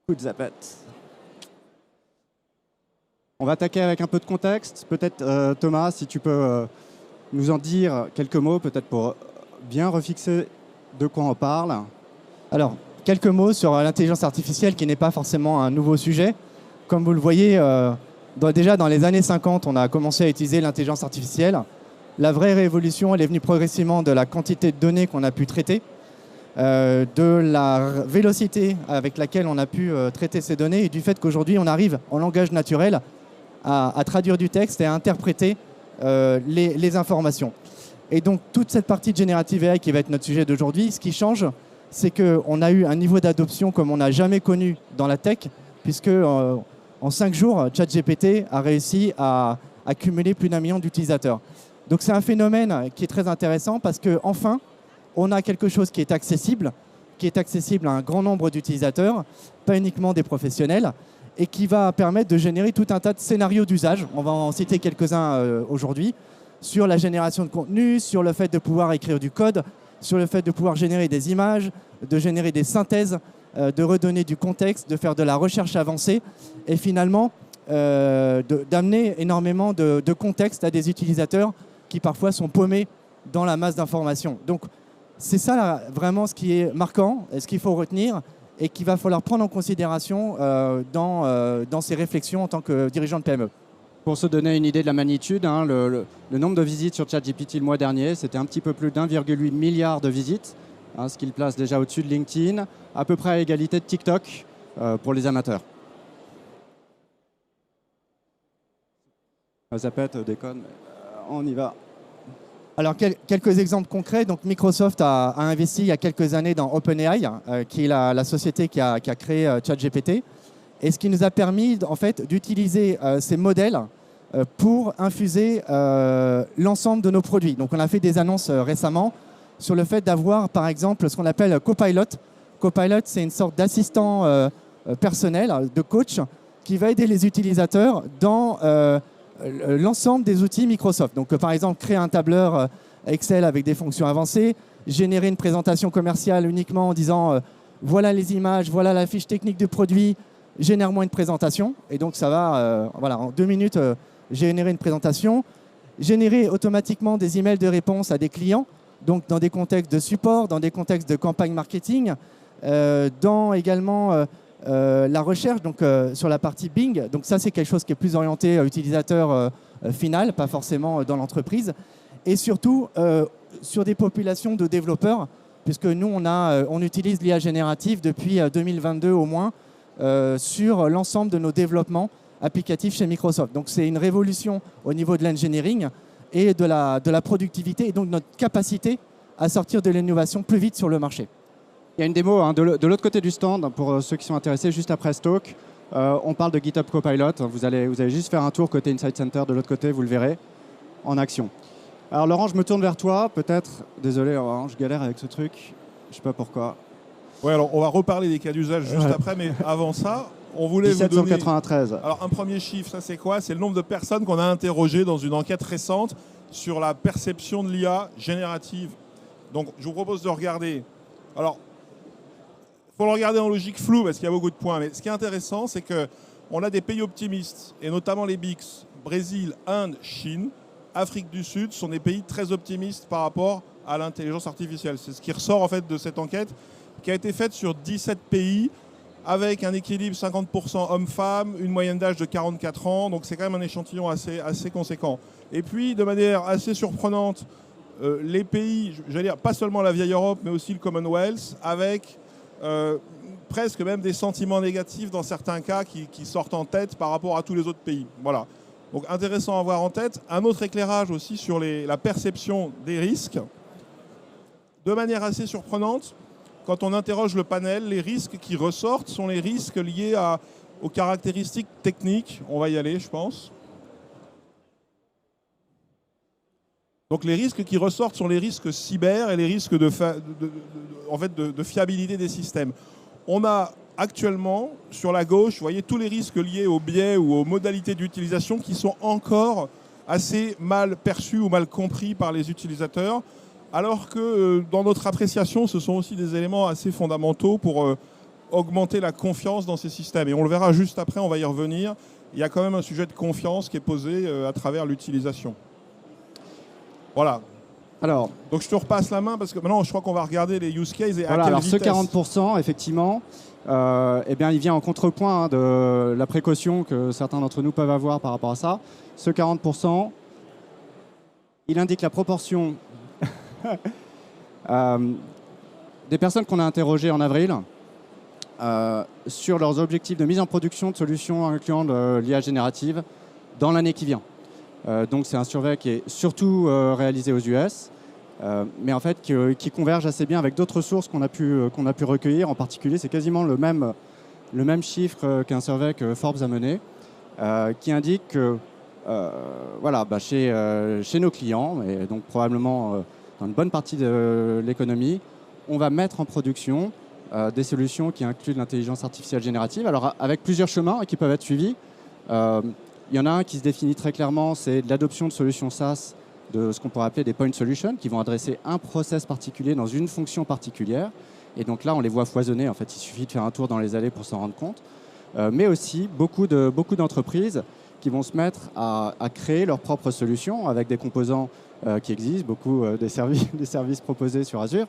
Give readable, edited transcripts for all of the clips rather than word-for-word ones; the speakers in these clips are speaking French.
Coup de zapette. On va attaquer avec un peu de contexte. Peut-être, Thomas, si tu peux nous en dire quelques mots, peut-être pour bien refixer de quoi on parle. Alors, quelques mots sur l'intelligence artificielle qui n'est pas forcément un nouveau sujet. Comme vous le voyez, déjà dans les années 50, on a commencé à utiliser l'intelligence artificielle. La vraie révolution, elle est venue progressivement de la quantité de données qu'on a pu traiter, de la vélocité avec laquelle on a pu traiter ces données et du fait qu'aujourd'hui, on arrive en langage naturel à traduire du texte et à interpréter les informations. Et donc, toute cette partie de Generative AI qui va être notre sujet d'aujourd'hui, ce qui change, c'est qu'on a eu un niveau d'adoption comme on n'a jamais connu dans la tech, puisque en 5 jours, ChatGPT a réussi à accumuler plus d'1 million d'utilisateurs. Donc c'est un phénomène qui est très intéressant parce qu'enfin, on a quelque chose qui est accessible à un grand nombre d'utilisateurs, pas uniquement des professionnels, et qui va permettre de générer tout un tas de scénarios d'usage. On va en citer quelques-uns aujourd'hui, sur la génération de contenu, sur le fait de pouvoir écrire du code, sur le fait de pouvoir générer des images, de générer des synthèses, de redonner du contexte, de faire de la recherche avancée, et finalement d'amener énormément de contexte à des utilisateurs qui parfois sont paumés dans la masse d'informations. Donc c'est ça là, vraiment ce qui est marquant, et ce qu'il faut retenir, et qu'il va falloir prendre en considération dans ses réflexions en tant que dirigeant de PME. Pour se donner une idée de la magnitude, hein, le nombre de visites sur ChatGPT le mois dernier, c'était un petit peu plus d'1,8 milliard de visites, hein, ce qui le place déjà au-dessus de LinkedIn, à peu près à égalité de TikTok pour les amateurs. Ça pète, déconne, on y va. Alors, quelques exemples concrets. Donc, Microsoft a investi il y a quelques années dans OpenAI, qui est la société qui a créé ChatGPT. Et ce qui nous a permis, en fait, d'utiliser ces modèles pour infuser l'ensemble de nos produits. Donc, on a fait des annonces récemment sur le fait d'avoir, par exemple, ce qu'on appelle Copilot. Copilot, c'est une sorte d'assistant personnel, de coach, qui va aider les utilisateurs dans l'ensemble des outils Microsoft. Donc, par exemple, créer un tableur Excel avec des fonctions avancées, générer une présentation commerciale uniquement en disant voilà les images, voilà la fiche technique du produit, génère-moi une présentation. Et donc, ça va, voilà, en 2 minutes, générer une présentation, générer automatiquement des emails de réponse à des clients, donc dans des contextes de support, dans des contextes de campagne marketing, dans également la recherche, donc sur la partie Bing. Donc ça, c'est quelque chose qui est plus orienté utilisateur final, pas forcément dans l'entreprise. Et surtout, sur des populations de développeurs, puisque nous, on utilise l'IA générative depuis 2022 au moins, sur l'ensemble de nos développements applicatifs chez Microsoft. Donc c'est une révolution au niveau de l'engineering et de la productivité, et donc notre capacité à sortir de l'innovation plus vite sur le marché. Il y a une démo hein, de l'autre côté du stand, pour ceux qui sont intéressés, juste après ce talk. On parle de GitHub Copilot. Vous allez juste faire un tour côté Insight Center, de l'autre côté, vous le verrez, en action. Alors Laurent, je me tourne vers toi, peut-être. Désolé, Laurent, je galère avec ce truc. Je ne sais pas pourquoi. Ouais, alors on va reparler des cas d'usage juste après, mais avant ça, on voulait vous donner... 1793. Alors un premier chiffre, ça c'est quoi? C'est le nombre de personnes qu'on a interrogées dans une enquête récente sur la perception de l'IA générative. Donc je vous propose de regarder. Alors, il faut le regarder en logique floue parce qu'il y a beaucoup de points. Mais ce qui est intéressant, c'est qu'on a des pays optimistes, et notamment les BRICS, Brésil, Inde, Chine, Afrique du Sud, sont des pays très optimistes par rapport à l'intelligence artificielle. C'est ce qui ressort en fait de cette enquête qui a été faite sur 17 pays avec un équilibre 50% hommes-femmes, une moyenne d'âge de 44 ans. Donc c'est quand même un échantillon assez conséquent. Et puis, de manière assez surprenante, les pays, j'allais dire, pas seulement la vieille Europe, mais aussi le Commonwealth, avec... presque même des sentiments négatifs dans certains cas qui sortent en tête par rapport à tous les autres pays. Voilà. Donc intéressant à avoir en tête. Un autre éclairage aussi sur la perception des risques. De manière assez surprenante, quand on interroge le panel, les risques qui ressortent sont les risques liés aux caractéristiques techniques. On va y aller, je pense. Donc les risques qui ressortent sont les risques cyber et les risques de fiabilité des systèmes. On a actuellement, sur la gauche, vous voyez tous les risques liés aux biais ou aux modalités d'utilisation qui sont encore assez mal perçus ou mal compris par les utilisateurs, alors que dans notre appréciation, ce sont aussi des éléments assez fondamentaux pour augmenter la confiance dans ces systèmes. Et on le verra juste après, on va y revenir. Il y a quand même un sujet de confiance qui est posé à travers l'utilisation. Voilà. Alors, donc je te repasse la main parce que maintenant je crois qu'on va regarder les use cases et voilà, à quelle alors vitesse. ce 40%, effectivement, eh bien, il vient en contrepoint de la précaution que certains d'entre nous peuvent avoir par rapport à ça. Ce 40%, il indique la proportion des personnes qu'on a interrogées en avril sur leurs objectifs de mise en production de solutions incluant de l'IA générative dans l'année qui vient. Donc c'est un survey qui est surtout réalisé aux US, mais en fait qui converge assez bien avec d'autres sources qu'on a pu recueillir. En particulier, c'est quasiment le même chiffre qu'un survey que Forbes a mené, qui indique que voilà, chez nos clients, et donc probablement dans une bonne partie de l'économie, on va mettre en production des solutions qui incluent de l'intelligence artificielle générative, alors avec plusieurs chemins qui peuvent être suivis. Il y en a un qui se définit très clairement, c'est de l'adoption de solutions SaaS, de ce qu'on pourrait appeler des point solutions, qui vont adresser un process particulier dans une fonction particulière. Et donc là, on les voit foisonner. En fait, il suffit de faire un tour dans les allées pour s'en rendre compte. Mais aussi beaucoup d'entreprises qui vont se mettre à créer leurs propres solutions avec des composants qui existent, beaucoup des services proposés sur Azure,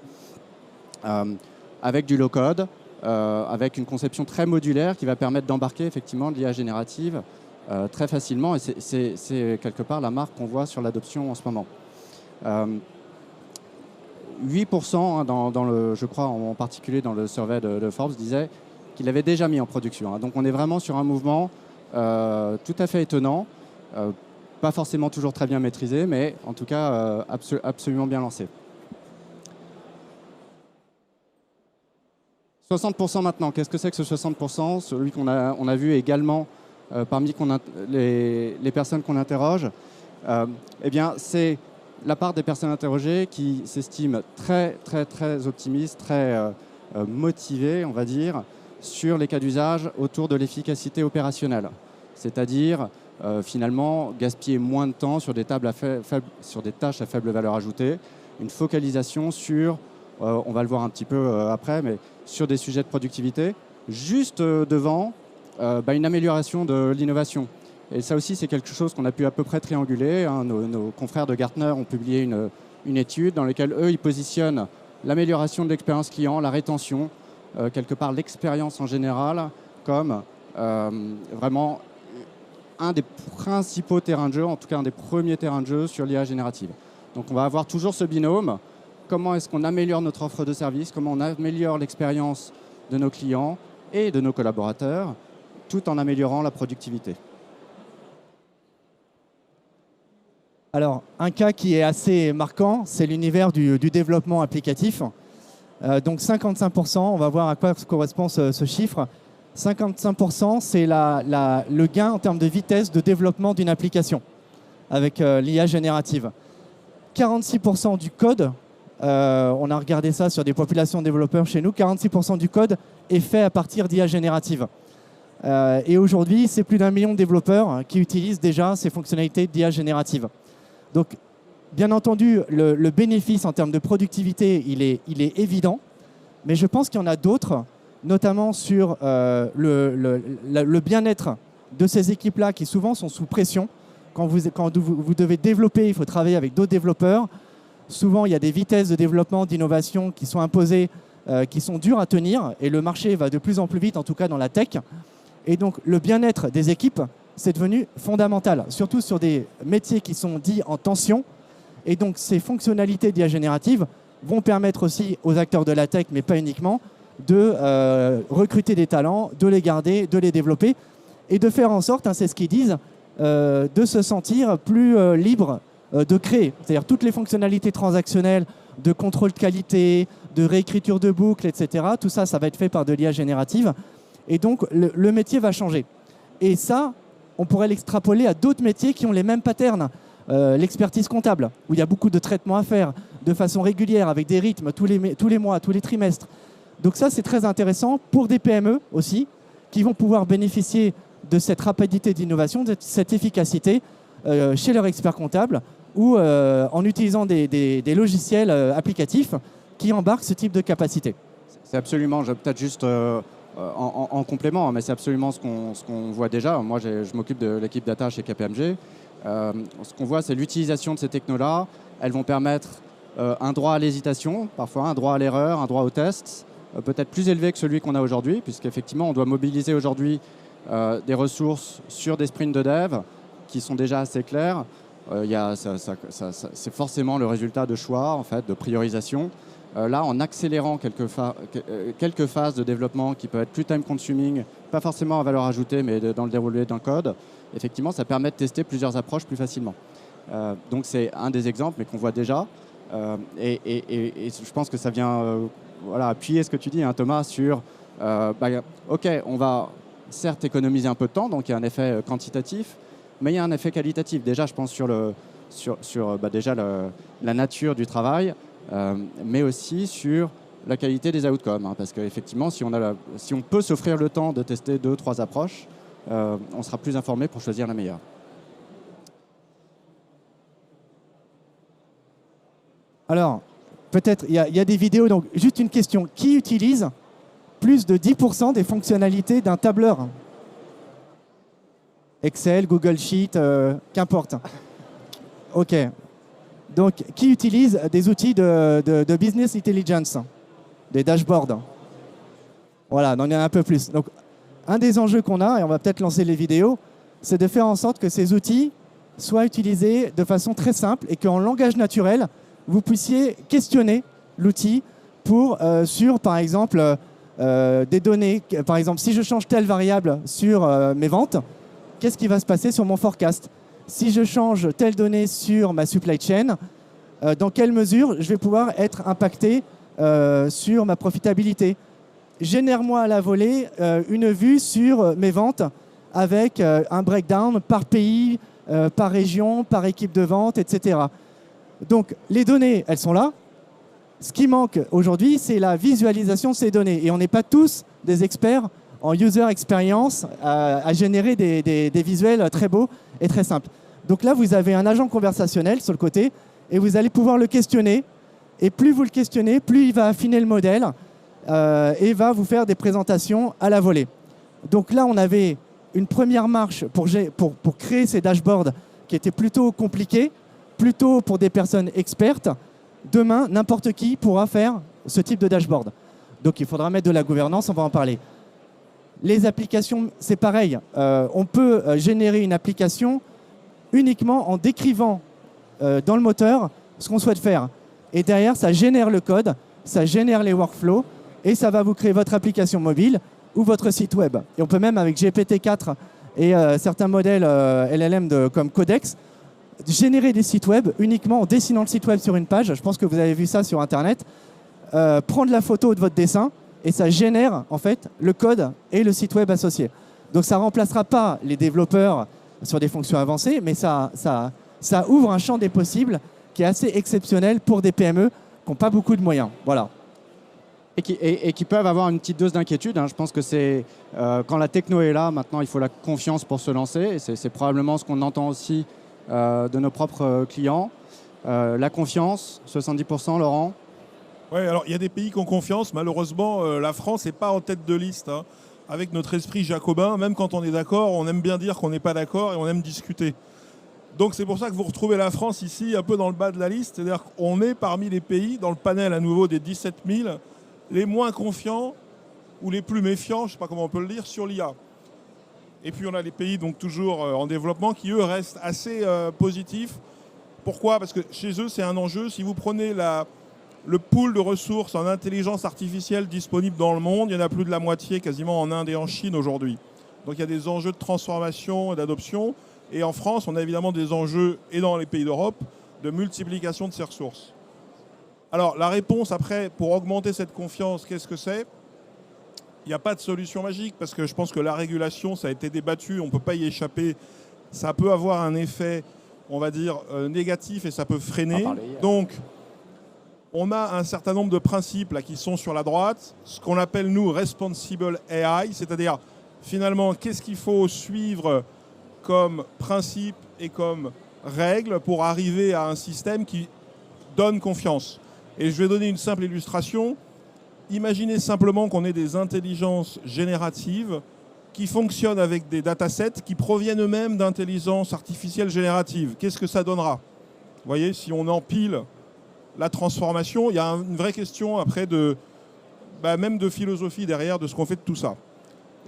avec du low-code, avec une conception très modulaire qui va permettre d'embarquer effectivement de l'IA générative très facilement, et c'est quelque part la marque qu'on voit sur l'adoption en ce moment. 8%, je crois en particulier dans le survey de Forbes, disait qu'il avait déjà mis en production. Donc on est vraiment sur un mouvement tout à fait étonnant, pas forcément toujours très bien maîtrisé, mais en tout cas absolument bien lancé. 60% maintenant, qu'est-ce que c'est que ce 60%? Celui qu'on a vu également parmi les personnes qu'on interroge, eh bien, c'est la part des personnes interrogées qui s'estiment très, très, très optimistes, très motivées, on va dire, sur les cas d'usage autour de l'efficacité opérationnelle. C'est-à-dire, finalement, gaspiller moins de temps sur des tâches à faible valeur ajoutée, une focalisation sur, on va le voir un petit peu après, mais sur des sujets de productivité, juste devant une amélioration de l'innovation. Et ça aussi, c'est quelque chose qu'on a pu à peu près trianguler. Nos confrères de Gartner ont publié une étude dans laquelle, eux, ils positionnent l'amélioration de l'expérience client, la rétention, quelque part l'expérience en général, comme vraiment un des principaux terrains de jeu, en tout cas un des premiers terrains de jeu sur l'IA générative. Donc on va avoir toujours ce binôme. Comment est-ce qu'on améliore notre offre de service, comment on améliore l'expérience de nos clients et de nos collaborateurs, tout en améliorant la productivité. Alors, un cas qui est assez marquant, c'est l'univers du développement applicatif. Donc 55%, on va voir à quoi correspond ce chiffre. 55%, c'est le gain en termes de vitesse de développement d'une application avec l'IA générative. 46% du code, on a regardé ça sur des populations de développeurs chez nous, 46% du code est fait à partir d'IA générative. Et aujourd'hui, c'est plus d'1 million de développeurs qui utilisent déjà ces fonctionnalités d'IA générative. Donc, bien entendu, le bénéfice en termes de productivité, il est évident, mais je pense qu'il y en a d'autres, notamment sur le bien-être de ces équipes-là qui souvent sont sous pression. Quand vous devez développer, il faut travailler avec d'autres développeurs. Souvent, il y a des vitesses de développement, d'innovation qui sont imposées, qui sont dures à tenir, et le marché va de plus en plus vite, en tout cas dans la tech. Et donc, le bien-être des équipes, c'est devenu fondamental, surtout sur des métiers qui sont dits en tension. Et donc, ces fonctionnalités d'IA générative vont permettre aussi aux acteurs de la tech, mais pas uniquement, de recruter des talents, de les garder, de les développer et de faire en sorte, c'est ce qu'ils disent, de se sentir plus libre de créer. C'est-à-dire toutes les fonctionnalités transactionnelles de contrôle de qualité, de réécriture de boucles, etc. Tout ça, ça va être fait par de l'IA générative. Et donc, le métier va changer. Et ça, on pourrait l'extrapoler à d'autres métiers qui ont les mêmes patterns. L'expertise comptable, où il y a beaucoup de traitements à faire de façon régulière, avec des rythmes tous les mois, tous les trimestres. Donc ça, c'est très intéressant pour des PME aussi, qui vont pouvoir bénéficier de cette rapidité d'innovation, de cette efficacité chez leur expert comptable, ou en utilisant des logiciels applicatifs qui embarquent ce type de capacité. C'est absolument, je vais peut-être juste en complément, mais c'est absolument ce qu'on voit déjà. Moi, je m'occupe de l'équipe data chez KPMG. Ce qu'on voit, c'est l'utilisation de ces technos-là. Elles vont permettre un droit à l'hésitation, parfois un droit à l'erreur, un droit au test, peut-être plus élevé que celui qu'on a aujourd'hui, puisqu'effectivement, on doit mobiliser aujourd'hui des ressources sur des sprints de dev qui sont déjà assez clairs. C'est forcément le résultat de choix, en fait, de priorisation. Là, en accélérant quelques phases de développement qui peuvent être plus time-consuming, pas forcément à valeur ajoutée, mais dans le déroulé d'un code, effectivement, ça permet de tester plusieurs approches plus facilement. Donc, c'est un des exemples, mais qu'on voit déjà. Et je pense que ça vient appuyer ce que tu dis, hein, Thomas, sur OK, on va certes économiser un peu de temps, donc il y a un effet quantitatif, mais il y a un effet qualitatif. Déjà, je pense sur la nature du travail, mais aussi sur la qualité des outcomes. Hein, parce qu'effectivement, si on peut s'offrir le temps de tester 2-3 approches, on sera plus informé pour choisir la meilleure. Alors, peut-être, il y a des vidéos, donc juste une question. Qui utilise plus de 10% des fonctionnalités d'un tableur? Excel, Google Sheet, qu'importe. OK. Donc, qui utilise des outils de business intelligence, des dashboards? Voilà, donc il y en a un peu plus. Donc, un des enjeux qu'on a, et on va peut-être lancer les vidéos, c'est de faire en sorte que ces outils soient utilisés de façon très simple et qu'en langage naturel, vous puissiez questionner l'outil sur, par exemple, des données. Par exemple, si je change telle variable sur mes ventes, qu'est-ce qui va se passer sur mon forecast? Si je change telle donnée sur ma supply chain, dans quelle mesure je vais pouvoir être impacté sur ma profitabilité? Génère-moi à la volée une vue sur mes ventes avec un breakdown par pays, par région, par équipe de vente, etc. Donc, les données, elles sont là. Ce qui manque aujourd'hui, c'est la visualisation de ces données. Et on n'est pas tous des experts en user experience à générer des visuels très beaux et très simples. Donc là, vous avez un agent conversationnel sur le côté et vous allez pouvoir le questionner. Et plus vous le questionnez, plus il va affiner le modèle et va vous faire des présentations à la volée. Donc là, on avait une première marche pour créer ces dashboards qui étaient plutôt compliqués, plutôt pour des personnes expertes. Demain, n'importe qui pourra faire ce type de dashboard. Donc il faudra mettre de la gouvernance, on va en parler. Les applications, c'est pareil. On peut générer une application uniquement en décrivant dans le moteur ce qu'on souhaite faire. Et derrière, ça génère le code, ça génère les workflows et ça va vous créer votre application mobile ou votre site web. Et on peut même, avec GPT-4 et certains modèles LLM comme Codex, générer des sites web uniquement en dessinant le site web sur une page. Je pense que vous avez vu ça sur Internet. Prendre la photo de votre dessin et ça génère en fait le code et le site web associé. Donc ça ne remplacera pas les développeurs sur des fonctions avancées, mais ça ouvre un champ des possibles qui est assez exceptionnel pour des PME qui n'ont pas beaucoup de moyens. Voilà. Et qui peuvent avoir une petite dose d'inquiétude. Hein. Je pense que c'est quand la techno est là, maintenant il faut la confiance pour se lancer. Et c'est probablement ce qu'on entend aussi de nos propres clients. La confiance, 70%, Laurent. Oui, alors il y a des pays qui ont confiance. Malheureusement, la France n'est pas en tête de liste. Hein. Avec notre esprit jacobin, même quand on est d'accord, on aime bien dire qu'on n'est pas d'accord et on aime discuter. Donc c'est pour ça que vous retrouvez la France ici, un peu dans le bas de la liste. C'est-à-dire qu'on est parmi les pays, dans le panel à nouveau des 17 000, les moins confiants ou les plus méfiants, je ne sais pas comment on peut le dire, sur l'IA. Et puis on a les pays donc toujours en développement qui, eux, restent assez positifs. Pourquoi? Parce que chez eux, c'est un enjeu. Si vous prenez le pool de ressources en intelligence artificielle disponible dans le monde, il y en a plus de la moitié quasiment en Inde et en Chine aujourd'hui. Donc il y a des enjeux de transformation et d'adoption. Et en France, on a évidemment des enjeux, et dans les pays d'Europe, de multiplication de ces ressources. Alors la réponse après, pour augmenter cette confiance, qu'est-ce que c'est? Il n'y a pas de solution magique, parce que je pense que la régulation, ça a été débattu, on ne peut pas y échapper. Ça peut avoir un effet, on va dire, négatif et ça peut freiner. Donc, on a un certain nombre de principes là, qui sont sur la droite, ce qu'on appelle, nous, responsible AI, c'est-à-dire, finalement, qu'est-ce qu'il faut suivre comme principe et comme règle pour arriver à un système qui donne confiance. Et je vais donner une simple illustration. Imaginez simplement qu'on ait des intelligences génératives qui fonctionnent avec des datasets qui proviennent eux-mêmes d'intelligence artificielle générative. Qu'est-ce que ça donnera? Vous voyez, si on empile la transformation, il y a une vraie question après même de philosophie derrière de ce qu'on fait de tout ça.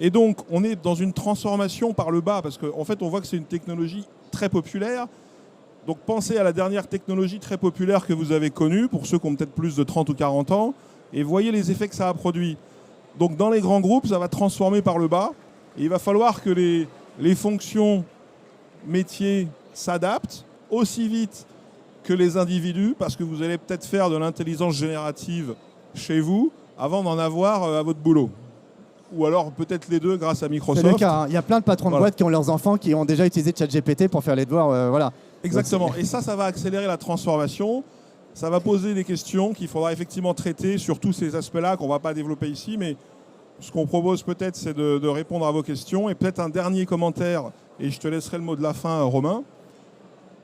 Et donc, on est dans une transformation par le bas, parce qu'en fait, on voit que c'est une technologie très populaire. Donc, pensez à la dernière technologie très populaire que vous avez connue, pour ceux qui ont peut-être plus de 30 ou 40 ans, et voyez les effets que ça a produit. Donc, dans les grands groupes, ça va transformer par le bas, et il va falloir que les fonctions métiers s'adaptent aussi vite que les individus, parce que vous allez peut-être faire de l'intelligence générative chez vous avant d'en avoir à votre boulot. Ou alors peut-être les deux grâce à Microsoft. C'est le cas, hein. Il y a plein de patrons de boîtes qui ont leurs enfants qui ont déjà utilisé ChatGPT pour faire les devoirs. Voilà. Exactement. Et ça va accélérer la transformation. Ça va poser des questions qu'il faudra effectivement traiter sur tous ces aspects-là qu'on ne va pas développer ici. Mais ce qu'on propose peut-être, c'est de répondre à vos questions. Et peut-être un dernier commentaire, et je te laisserai le mot de la fin, Romain.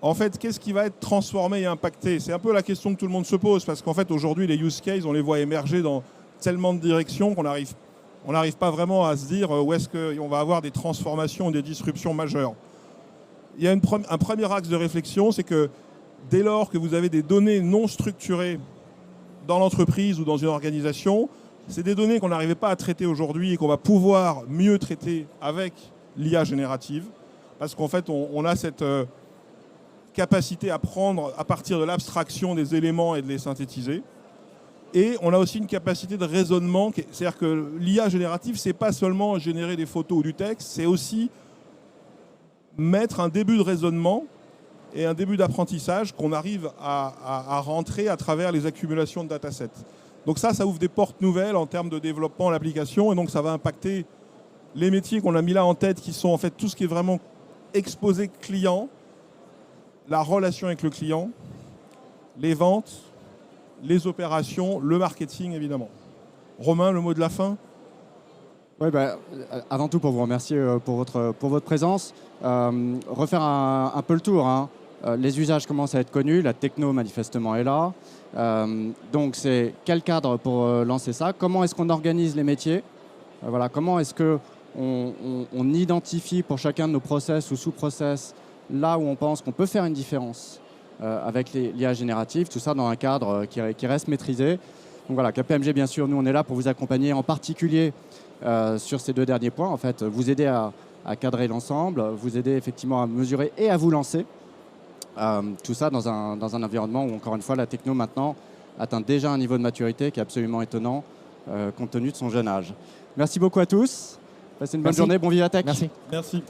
En fait, qu'est-ce qui va être transformé et impacté? C'est un peu la question que tout le monde se pose, parce qu'en fait, aujourd'hui, les use cases, on les voit émerger dans tellement de directions qu'on n'arrive pas vraiment à se dire où est-ce qu'on va avoir des transformations ou des disruptions majeures. Il y a un premier axe de réflexion, c'est que dès lors que vous avez des données non structurées dans l'entreprise ou dans une organisation, c'est des données qu'on n'arrivait pas à traiter aujourd'hui et qu'on va pouvoir mieux traiter avec l'IA générative, parce qu'en fait, on a cette capacité à prendre à partir de l'abstraction des éléments et de les synthétiser. Et on a aussi une capacité de raisonnement, c'est-à-dire que l'IA générative, c'est pas seulement générer des photos ou du texte, c'est aussi mettre un début de raisonnement et un début d'apprentissage qu'on arrive à rentrer à travers les accumulations de datasets. Donc ça ouvre des portes nouvelles en termes de développement de l'application, et donc ça va impacter les métiers qu'on a mis là en tête, qui sont en fait tout ce qui est vraiment exposé client, la relation avec le client, les ventes, les opérations, le marketing évidemment. Romain, le mot de la fin? Oui, avant tout pour vous remercier pour votre présence. Refaire un peu le tour, hein. Les usages commencent à être connus, la techno manifestement est là. Donc c'est quel cadre pour lancer ça? Comment est-ce qu'on organise les métiers? Voilà, comment est-ce qu'on identifie pour chacun de nos process ou sous-process là où on pense qu'on peut faire une différence avec l'IA générative, tout ça dans un cadre qui reste maîtrisé. Donc voilà, KPMG, bien sûr, nous on est là pour vous accompagner en particulier sur ces deux derniers points, en fait, vous aider à cadrer l'ensemble, vous aider effectivement à mesurer et à vous lancer. Tout ça dans un environnement où, encore une fois, la techno maintenant atteint déjà un niveau de maturité qui est absolument étonnant compte tenu de son jeune âge. Merci beaucoup à tous. Passez une bonne journée, bon Vivatech. Merci. Merci.